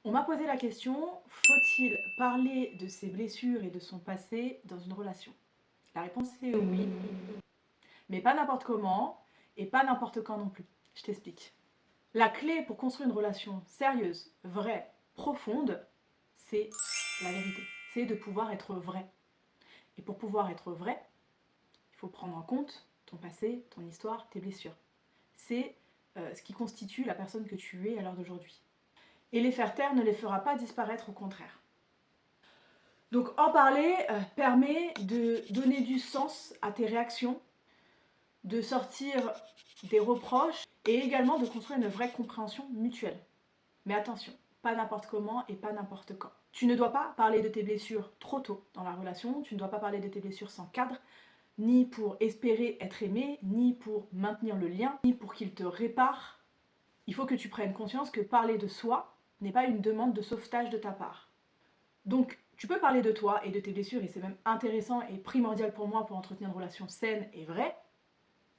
On m'a posé la question, faut-il parler de ses blessures et de son passé dans une relation? La réponse est oui, mais pas n'importe comment et pas n'importe quand non plus. Je t'explique. La clé pour construire une relation sérieuse, vraie, profonde, c'est la vérité. C'est de pouvoir être vrai. Et pour pouvoir être vrai, il faut prendre en compte ton passé, ton histoire, tes blessures. C'est ce qui constitue la personne que tu es à l'heure d'aujourd'hui. Et les faire taire ne les fera pas disparaître, au contraire. Donc en parler permet de donner du sens à tes réactions, de sortir des reproches et également de construire une vraie compréhension mutuelle. Mais attention, pas n'importe comment et pas n'importe quand. Tu ne dois pas parler de tes blessures trop tôt dans la relation, tu ne dois pas parler de tes blessures sans cadre, ni pour espérer être aimé, ni pour maintenir le lien, ni pour qu'il te répare. Il faut que tu prennes conscience que parler de soi n'est pas une demande de sauvetage de ta part. Donc, tu peux parler de toi et de tes blessures, et c'est même intéressant et primordial pour moi pour entretenir une relation saine et vraie,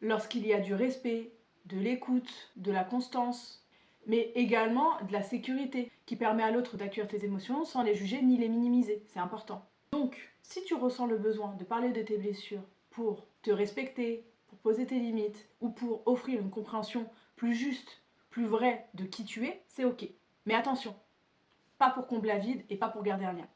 lorsqu'il y a du respect, de l'écoute, de la constance, mais également de la sécurité, qui permet à l'autre d'accueillir tes émotions sans les juger ni les minimiser. C'est important. Donc, si tu ressens le besoin de parler de tes blessures pour te respecter, pour poser tes limites, ou pour offrir une compréhension plus juste, plus vraie de qui tu es, c'est ok. Mais attention, pas pour combler un vide et pas pour garder un lien.